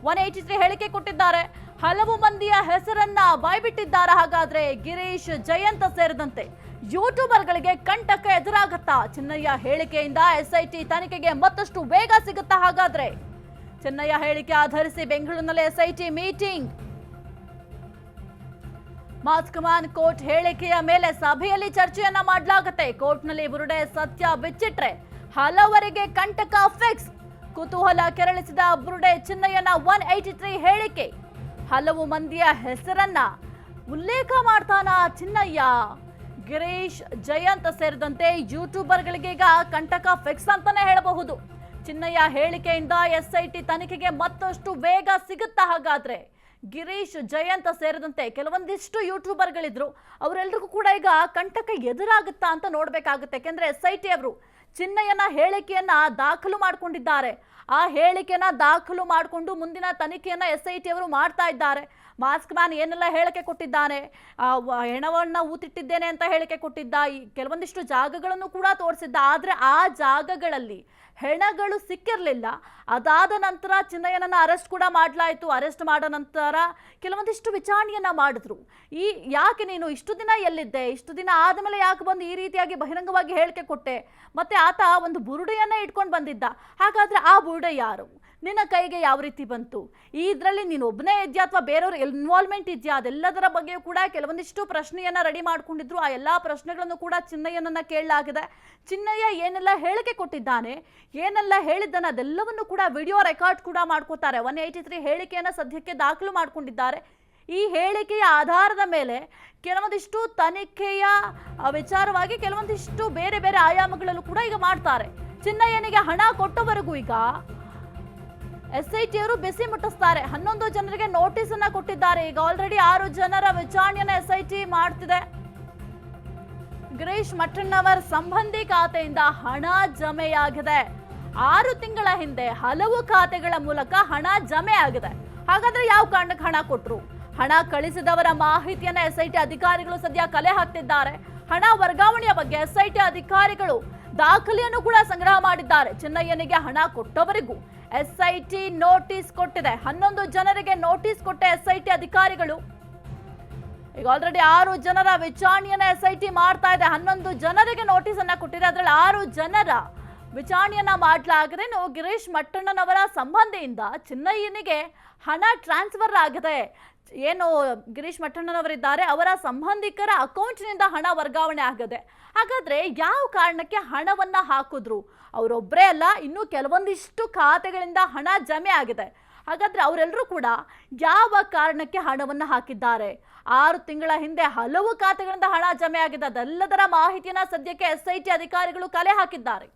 183 ಹೇಳಿಕೆ ಕೊಟ್ಟಿದ್ದಾರೆ. ಹಲವು ಮಂದಿಯ ಹೆಸರನ್ನ ಬಾಯ್ಬಿಟ್ಟಿದ್ದಾರೆ. ಹಾಗಾದ್ರೆ ಗಿರೀಶ್ ಜಯಂತ್ ಸೇರಿದಂತೆ ಯೂಟ್ಯೂಬರ್ಗಳಿಗೆ ಕಂಟಕ ಎದುರಾಗುತ್ತಾ? ಚಿನ್ನಯ್ಯ ಹೇಳಿಕೆಯಿಂದ ಎಸ್ಐಟಿ ತನಿಖೆಗೆ ಮತ್ತಷ್ಟು ವೇಗ ಸಿಗುತ್ತಾ? ಹಾಗಾದ್ರೆ ಚಿನ್ನಯ್ಯ ಹೇಳಿಕೆ ಆಧರಿಸಿ ಬೆಂಗಳೂರಿನಲ್ಲಿ SIT meeting. Mask man court ಹೇಳಿಕೆಯ ಮೇಲೆ ಸಭೆಯಲ್ಲಿ ಚರ್ಚೆಯನ್ನ ಮಾಡಲಾಗುತ್ತೆ. ಕೋರ್ಟ್ನಲ್ಲಿ ಬುರುಡೆ ಸತ್ಯ ಬಿಚ್ಚಿಟ್ರೆ ಹಲವರಿಗೆ ಕಂಟಕ ಫಿಕ್ಸ್. ಕುತೂಹಲ ಕೆರಳಿಸಿದ ಬುರುಡೆ ಚಿನ್ನಯ್ಯನ 183 ಹೇಳಿಕೆ. ಹಲವು ಮಂದಿಯ ಹೆಸರನ್ನ ಉಲ್ಲೇಖ ಮಾಡ್ತಾನ ಚಿನ್ನಯ್ಯ. ಗಿರೀಶ್ ಜಯಂತ್ ಸೇರಿದಂತೆ ಯೂಟ್ಯೂಬರ್ಗಳಿಗೆ ಈಗ ಕಂಟಕ ಫಿಕ್ಸ್ ಅಂತಾನೆ ಹೇಳಬಹುದು. ಚಿನ್ನಯ್ಯ ಹೇಳಿಕೆಯಿಂದ ಎಸ್ಐಟಿ ತನಿಖೆಗೆ ಮತ್ತಷ್ಟು ವೇಗ ಸಿಗುತ್ತಾ? ಹಾಗಾದ್ರೆ ಗಿರೀಶ್ ಜಯಂತ್ ಸೇರಿದಂತೆ ಕೆಲವೊಂದಿಷ್ಟು ಯೂಟ್ಯೂಬರ್ಗಳಿದ್ರು, ಅವರೆಲ್ಲರಿಗೂ ಕೂಡ ಈಗ ಕಂಟಕ ಎದುರಾಗುತ್ತಾ ಅಂತ ನೋಡ್ಬೇಕಾಗುತ್ತೆ. ಯಾಕೆಂದ್ರೆ ಎಸ್ಐಟಿ ಅವರು ಚಿನ್ನಯ್ಯನ ಹೇಳಿಕೆಯನ್ನ ದಾಖಲು ಮಾಡಿಕೊಂಡಿದ್ದಾರೆ. ಆ ಹೇಳಿಕೆಯನ್ನ ದಾಖಲು ಮಾಡಿಕೊಂಡು ಮುಂದಿನ ತನಿಖೆಯನ್ನ ಎಸ್ಐಟಿ ಅವರು ಮಾಡ್ತಾ ಇದ್ದಾರೆ. ಮಾಸ್ಕ್ ಮ್ಯಾನ್ ಏನೆಲ್ಲ ಹೇಳಿಕೆ ಕೊಟ್ಟಿದ್ದಾನೆ, ಹೆಣವನ್ನ ಊತಿಟ್ಟಿದ್ದೇನೆ ಅಂತ ಹೇಳಿಕೆ ಕೊಟ್ಟಿದ್ದ, ಈ ಕೆಲವೊಂದಿಷ್ಟು ಜಾಗಗಳನ್ನು ಕೂಡ ತೋರಿಸಿದ್ದ. ಆದ್ರೆ ಆ ಜಾಗಗಳಲ್ಲಿ ಹೆಣಗಳು ಸಿಕ್ಕಿರಲಿಲ್ಲ. ಅದಾದ ನಂತರ ಚಿನ್ನಯ್ಯನನ್ನ ಅರೆಸ್ಟ್ ಕೂಡ ಮಾಡಲಾಯಿತು. ಅರೆಸ್ಟ್ ಮಾಡೋ ನಂತರ ಕೆಲವೊಂದಿಷ್ಟು ವಿಚಾರಣೆಯನ್ನ ಮಾಡಿದ್ರು. ಯಾಕೆ ನೀನು ಇಷ್ಟು ದಿನ ಎಲ್ಲಿದ್ದೆ, ಇಷ್ಟು ದಿನ ಆದಮೇಲೆ ಯಾಕೆ ಬಂದು ಈ ರೀತಿಯಾಗಿ ಬಹಿರಂಗವಾಗಿ ಹೇಳಿಕೆ ಕೊಟ್ಟೆ? ಮತ್ತೆ ಆತ ಒಂದು ಬುರುಡೆಯನ್ನ ಇಟ್ಕೊಂಡು ಬಂದಿದ್ದ. ಹಾಗಾದ್ರೆ ಆ ಬುರುಡೆ ಯಾರು, ನಿನ್ನ ಕೈಗೆ ಯಾವ ರೀತಿ ಬಂತು, ಇದರಲ್ಲಿ ನೀನು ಒಬ್ಬನೇ ಇದೆಯಾ ಅಥವಾ ಬೇರೆಯವ್ರ ಇನ್ವಾಲ್ವ್ಮೆಂಟ್ ಇದೆಯಾ? ಅದೆಲ್ಲದರ ಬಗ್ಗೆಯೂ ಕೂಡ ಕೆಲವೊಂದಿಷ್ಟು ಪ್ರಶ್ನೆಯನ್ನ ರೆಡಿ ಮಾಡ್ಕೊಂಡಿದ್ರು. ಆ ಎಲ್ಲಾ ಪ್ರಶ್ನೆಗಳನ್ನು ಕೂಡ ಚಿನ್ನಯ್ಯನನ್ನ ಕೇಳಲಾಗಿದೆ. ಚಿನ್ನಯ್ಯ ಏನೆಲ್ಲ ಹೇಳಿಕೆ ಕೊಟ್ಟಿದ್ದಾನೆ, ಏನೆಲ್ಲ ಹೇಳಿದ್ದಾನೆ, ಅದೆಲ್ಲವನ್ನು ಕೂಡ ವಿಡಿಯೋ ರೆಕಾರ್ಡ್ ಕೂಡ ಮಾಡ್ಕೋತಾರೆ. 183 ಹೇಳಿಕೆಯನ್ನ ಸದ್ಯಕ್ಕೆ ದಾಖಲು ಮಾಡಿಕೊಂಡಿದ್ದಾರೆ. ಈ ಹೇಳಿಕೆಯ ಆಧಾರದ ಮೇಲೆ ಕೆಲವೊಂದಿಷ್ಟು ತನಿಖೆಯ ವಿಚಾರವಾಗಿ ಕೆಲವೊಂದಿಷ್ಟು ಬೇರೆ ಬೇರೆ ಆಯಾಮಗಳಲ್ಲೂ ಕೂಡ ಈಗ ಮಾಡ್ತಾರೆ. ಚಿನ್ನಯ್ಯನಿಗೆ ಹಣ ಕೊಟ್ಟವರೆಗೂ ಈಗ ಎಸ್ಐಟಿ ಅವರು ಬಿಸಿ ಮುಟ್ಟಿಸ್ತಾರೆ. 11 ಜನರಿಗೆ ನೋಟಿಸ್ ಅನ್ನ ಕೊಟ್ಟಿದ್ದಾರೆ. ಈಗ ಆಲ್ರೆಡಿ 6 ಜನರ ವಿಚಾರಣೆಯನ್ನ ಎಸ್ಐಟಿ ಮಾಡ್ತಿದೆ. ಗಿರೀಶ್ ಮಠಣ್ಣವರ್ ಸಂಬಂಧಿ ಖಾತೆಯಿಂದ ಹಣ ಜಮೆಯಾಗಿದೆ. 6 ತಿಂಗಳ ಹಿಂದೆ ಹಲವು ಖಾತೆಗಳ ಮೂಲಕ ಹಣ ಜಮೆ ಆಗಿದೆ. ಹಾಗಾದ್ರೆ ಯಾವ ಕಾರಣಕ್ಕೆ ಹಣ ಕೊಟ್ರು? ಹಣ ಕಳಿಸಿದವರ ಮಾಹಿತಿಯನ್ನ ಎಸ್ಐಟಿ ಅಧಿಕಾರಿಗಳು ಸದ್ಯ ಕಲೆ ಹಾಕ್ತಿದ್ದಾರೆ. ಹಣ ವರ್ಗಾವಣೆಯ ಬಗ್ಗೆ ಎಸ್ಐಟಿ ಅಧಿಕಾರಿಗಳು ದಾಖಲೆಯನ್ನು ಕೂಡ ಸಂಗ್ರಹ ಮಾಡಿದ್ದಾರೆ. ಚಿನ್ನಯ್ಯನಿಗೆ ಹಣ ಕೊಟ್ಟವರಿಗೂ ಎಸ್ಐಟಿ ನೋಟಿಸ್ ಕೊಟ್ಟಿದೆ. 11 ಜನರಿಗೆ ನೋಟಿಸ್ ಕೊಟ್ಟ ಎಸ್ಐಟಿ ಅಧಿಕಾರಿಗಳು ಈಗ ಆಲ್ರೆಡಿ 6 ಜನರ ವಿಚಾರಣೆಯನ್ನ ಎಸ್ಐಟಿ ಮಾಡ್ತಾ ಇದೆ. 11 ಜನರಿಗೆ ನೋಟಿಸ್ ಅನ್ನ ಕೊಟ್ಟಿದೆ. ಅದರಲ್ಲಿ 6 ಜನರ ವಿಚಾರಣೆಯನ್ನ ಮಾಡಲಾಗಿದೆ. ಗಿರೀಶ್ ಮಟ್ಟಣ್ಣನವರ ಸಂಬಂಧಿಯಿಂದ ಚಿನ್ನಯ್ಯನಿಗೆ ಹಣ ಟ್ರಾನ್ಸ್ಫರ್ ಆಗಿದೆ. ಏನು ಗಿರೀಶ್ ಮಟ್ಟಣ್ಣನವರಿದ್ದಾರೆ ಅವರ ಸಂಬಂಧಿಕರ ಅಕೌಂಟ್ನಿಂದ ಹಣ ವರ್ಗಾವಣೆ ಆಗಿದೆ. ಹಾಗಾದ್ರೆ ಯಾವ ಕಾರಣಕ್ಕೆ ಹಣವನ್ನ ಹಾಕಿದ್ರು? ಅವರೊಬ್ಬರೇ ಅಲ್ಲ, ಇನ್ನೂ ಕೆಲವೊಂದಿಷ್ಟು ಖಾತೆಗಳಿಂದ ಹಣ ಜಮೆ ಆಗಿದೆ. ಹಾಗಾದ್ರೆ ಅವರೆಲ್ಲರೂ ಕೂಡ ಯಾವ ಕಾರಣಕ್ಕೆ ಹಣವನ್ನು ಹಾಕಿದ್ದಾರೆ? 6 ತಿಂಗಳ ಹಿಂದೆ ಹಲವು ಖಾತೆಗಳಿಂದ ಹಣ ಜಮೆ ಆಗಿದೆ. ಅದೆಲ್ಲದರ ಮಾಹಿತಿಯನ್ನ ಸದ್ಯಕ್ಕೆ ಎಸ್ಐಟಿ ಅಧಿಕಾರಿಗಳು ಕಲೆ ಹಾಕಿದ್ದಾರೆ.